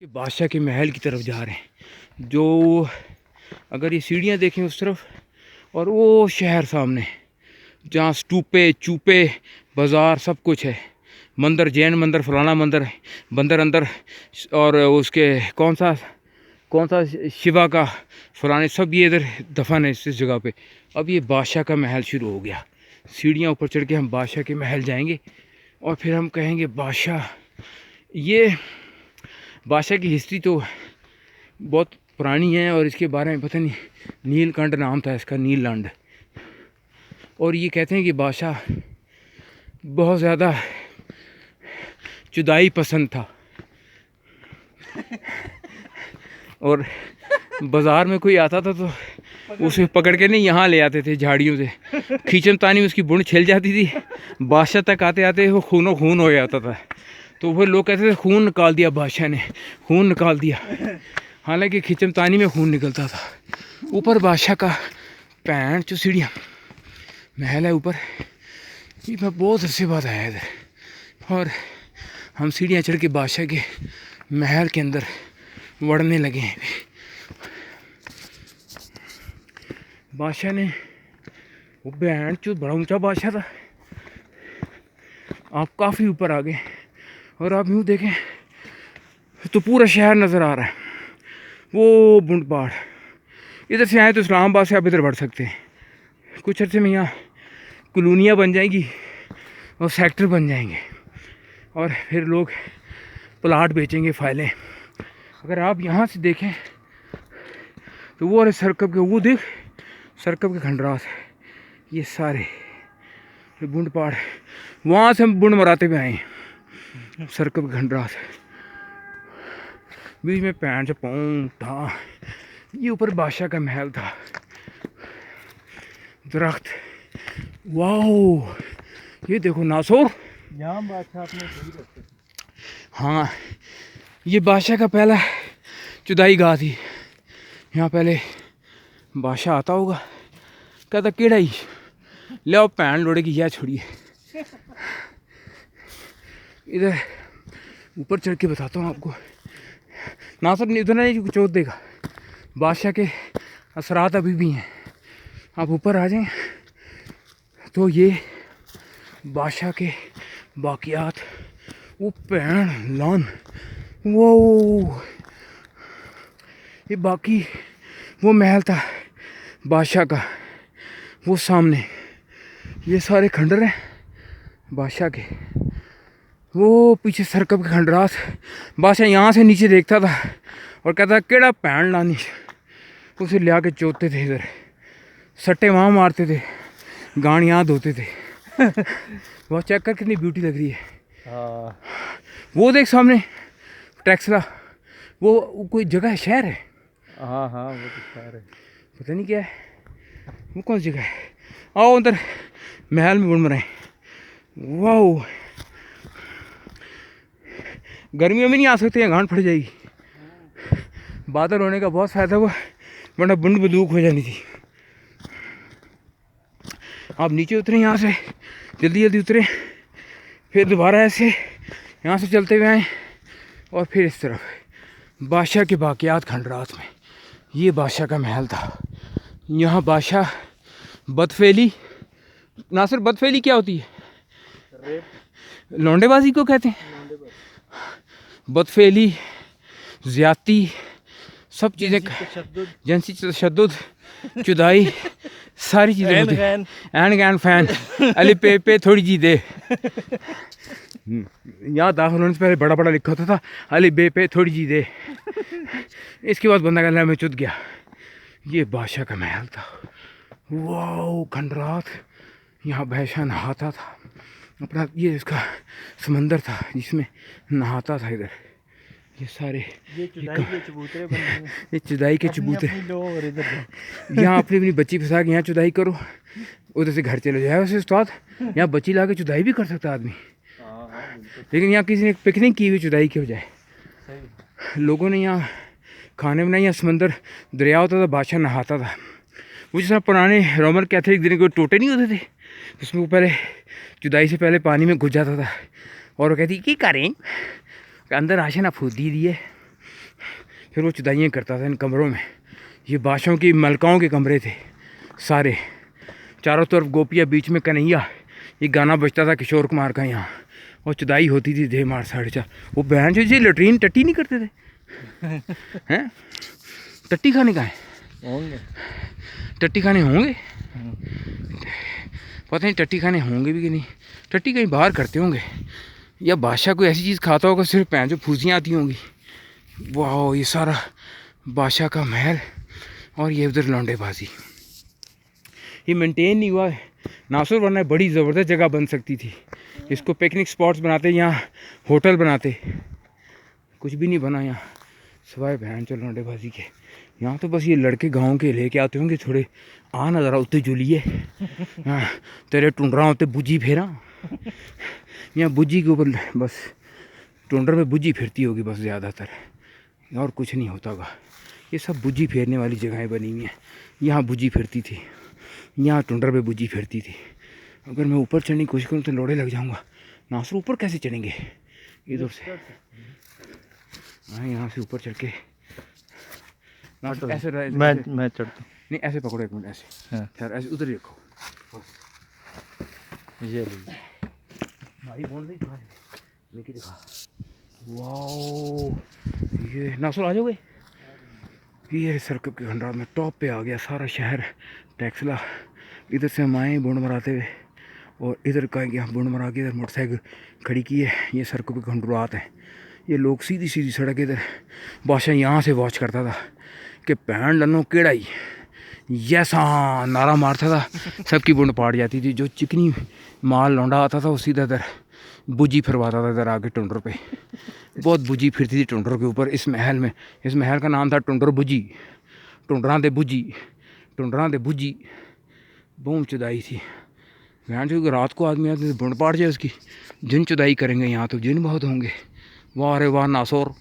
ये बादशाह के महल की तरफ जा रहे हैं। जो अगर ये सीढ़ियाँ देखें उस तरफ, और वो शहर सामने जहाँ स्तूपे चूपे बाज़ार सब कुछ है, मंदिर, जैन मंदिर, फलाना मंदिर, बंदर अंदर, और उसके कौन सा शिवा का फलाने, सब ये इधर दफन है इस जगह पे। अब ये बादशाह का महल शुरू हो गया। सीढ़ियाँ ऊपर चढ़ के हम बादशाह के महल जाएंगे और फिर हम कहेंगे बादशाह। ये बादशाह की हिस्ट्री तो बहुत पुरानी है और इसके बारे में पता नहीं, नीलकंठ नाम था इसका, नीलकंठ। और ये कहते हैं कि बादशाह बहुत ज़्यादा जुदाई पसंद था और बाज़ार में कोई आता था तो उसे पकड़ के नहीं यहाँ ले आते थे झाड़ियों से। खींचमतानी में उसकी बुंड छिल जाती थी, बादशाह तक आते आते वो खूनो खून हो जाता था। तो वो लोग कहते थे खून निकाल दिया बादशाह ने, खून निकाल दिया। हालांकि खींचमतानी में खून निकलता था। ऊपर बादशाह का पैंट जो सीढ़ियाँ महल है ऊपर, ये मैं बहुत अरसे बाद आया इधर, और हम सीढ़ियाँ चढ़ के बादशाह के महल के अंदर बढ़ने लगे हैं। बादशाह ने, वो बैंड जो बड़ा ऊंचा बादशाह था, आप काफ़ी ऊपर आ गए और आप यूँ देखें तो पूरा शहर नज़र आ रहा है। वो बुंड पहाड़, इधर से आए तो इस्लामाबाद से आप इधर बढ़ सकते हैं। कुछ अर्से में यहाँ कॉलोनियाँ बन जाएंगी और सेक्टर बन जाएंगे और फिर लोग प्लाट बेचेंगे, फाइलें। अगर आप यहाँ से देखें तो वो अरे सरकब के, वो देख सरकब के खंडरास, ये सारे ये बुंड पहाड़, वहाँ से हम बुंड मराते पे आए हैं। सरकब के खंडरास, बीच में पैंट पाँव था। ये ऊपर बादशाह का महल था, दरख्त। वाओ, ये देखो नासोर, यहाँ बादशाह अपने सही रखते। हाँ, ये बादशाह का पहला चुदाई गाह थी। यहाँ पहले बादशाह आता होगा, कहता केड़ा ही ले आओ भैन लोड़े की, यह छोड़िए। इधर ऊपर चढ़ के बताता हूँ आपको। नासर इधर नहीं चोट देगा, बादशाह के असरात अभी भी हैं। आप ऊपर आ जाएं तो ये बादशाह के बाकियात, वो पैन लान, वो ये बाकी वो महल था बादशाह का, वो सामने ये सारे खंडर हैं बादशाह के। वो पीछे सरकब के खंडरास, बादशाह यहाँ से नीचे देखता था और कहता केड़ा पैन लानी, उसे ले आके चोते थे। इधर सट्टे वहाँ मारते थे, गान यहाँ धोते थे। वह चेक कर कितनी ब्यूटी लग रही है। हाँ, वो देख सामने टेक्सला, वो कोई जगह है, शहर है। हाँ हाँ, वो तो शहर है, पता नहीं क्या है, वो कौन सी जगह है। आओ अंदर महल में बुन बनाए। वाह, गर्मियों में नहीं आ सकते हैं, गांठ फट जाएगी। बादल होने का बहुत फ़ायदा हुआ, वरना बुंड बंदूक हो जानी थी। आप नीचे उतरे यहाँ से, जल्दी जल्दी उतरे, फिर दोबारा ऐसे यहाँ से चलते हुए आए और फिर इस तरफ बादशाह के बाकियात खंडरात में। ये बादशाह का महल था। यहाँ बादशाह बदफेली, नासिर बदफेली क्या होती है? रेप, लौंडेबाजी को कहते हैं। बदफेली, ज़्यादती, सब चीज़ें, जिनसी तशद्दुद, चुदाई, सारी चीज़ें होती हैं। एन गैन फैन अली पे थोड़ी जी दे। यहाँ दाखिल होने से पहले बड़ा बड़ा लिखा होता था अली पे थोड़ी जी दे। इसके बाद बंदा कहना मैं चुद गया। ये बादशाह का महल था। वाह, खंडरात, यहाँ बादशाह नहाता था अपना, ये इसका समंदर था जिसमें नहाता था। इधर ये सारे ये चुदाई के चबूतरे बने हैं। ये चुदाई के चबूतरे। यहाँ अपनी अपनी बच्ची फंसा के यहाँ चुदाई करो, उधर से घर चले जाए। वैसे उस्ताद, यहाँ बच्ची ला के चुदाई भी कर सकता आदमी, लेकिन यहाँ किसी ने पिकनिक की हुई चुदाई की बजाय लोगों ने यहाँ खाने बनाए। यहाँ समंदर दरिया होता था, बादशाह नहाता था। वो जिस तरह पुराने रोमन कैथोलिक दिन को टोटे नहीं होते थे, उसमें वो पहले चुदाई से पहले पानी में घुस जाता था और वो कहती क्या करें, अंदर आशे ना फूद दी दिए फिर वो चुदाइयाँ करता था इन कमरों में। ये बादशाहों की मलकाओं के कमरे थे सारे, चारों तरफ गोपियाँ, बीच में कन्हैया। ये गाना बजता था किशोर कुमार का यहाँ, और चुदाई होती थी 6:30 4:30। वो बहन जो जी लेटरीन टट्टी नहीं करते थे हैं, टट्टी खाने का है, होंगे टट्टी खाने होंगे, पता नहीं टट्टी खाने होंगे भी कि नहीं। टट्टी कहीं बाहर करते होंगे, या बादशाह कोई ऐसी चीज़ खाता होगा सिर्फ पैं जो फूसियाँ आती होंगी। वाह, ये सारा बादशाह का महल, और ये उधर लौंडेबाजी। ये मेंटेन नहीं हुआ है नासुर, वरना बड़ी ज़बरदस्त जगह बन सकती थी। इसको पिकनिक स्पॉट्स बनाते, यहाँ होटल बनाते, कुछ भी नहीं बना यहाँ सिवाय बहन चो लौंडेबाजी के। यहाँ तो बस ये लड़के गांव के लेके आते होंगे थोड़े, आ नज़र उत्ते जुलिए, हाँ तेरे टुंडरा उत्ते बुझी फेरा, यहाँ बुझी के ऊपर बस टुंडर में बुझी फिरती होगी बस ज़्यादातर, और कुछ नहीं होता होगा। ये सब बुझी फेरने वाली जगहें बनी हुई हैं। यहाँ बुझी फिरती थी, यहाँ टुंडर पे बुझी फिरती थी। अगर मैं ऊपर चढ़ने की कोशिश करूँ तो लोड़े लग जाऊँगा। नासर ऊपर कैसे चढ़ेंगे इधर से? हाँ, यहाँ से ऊपर चढ़ के ऐसे मैं चढ़ता नहीं, ऐसे पकड़ो एक मिनट, ऐसे हाँ। खैर ऐसे उधर ही रखो। ये लीजिए। भाई बोल रही लेके दिखा। वाओ, ये नासुर आ जाओगे। ये सरकप के खंडार में टॉप पे आ गया सारा शहर टैक्सला। इधर से हम आए बुंड मराते हुए, और इधर का यहाँ बुंड मरा के इधर मोटरसाइकिल खड़ी की है। ये सरकप के खंडरात हैं। ये लोग सीधी सीधी सड़क इधर, बादशाह यहाँ से वॉच करता था कि पैन लनो केड़ा ही जैसा नारा मारता था, सबकी बुंड पाड़ जाती थी। जो चिकनी माल लौंडा आता था वो सीधा इधर बुझी फिरवाता था इधर आके टुंडर पे। बहुत बुझी फिरती थी टुंडर के ऊपर इस महल में। इस महल का नाम था टुंडर बुझी, टुंडरां दे बुझी, टुंडरां दे बुझी। बूम चुदाई थी बहन जो। रात को आदमी आते बुंड पाड़ जाए उसकी, जिन चुदाई करेंगे यहाँ तो जिन बहुत होंगे। वाह रे वाह नासौर।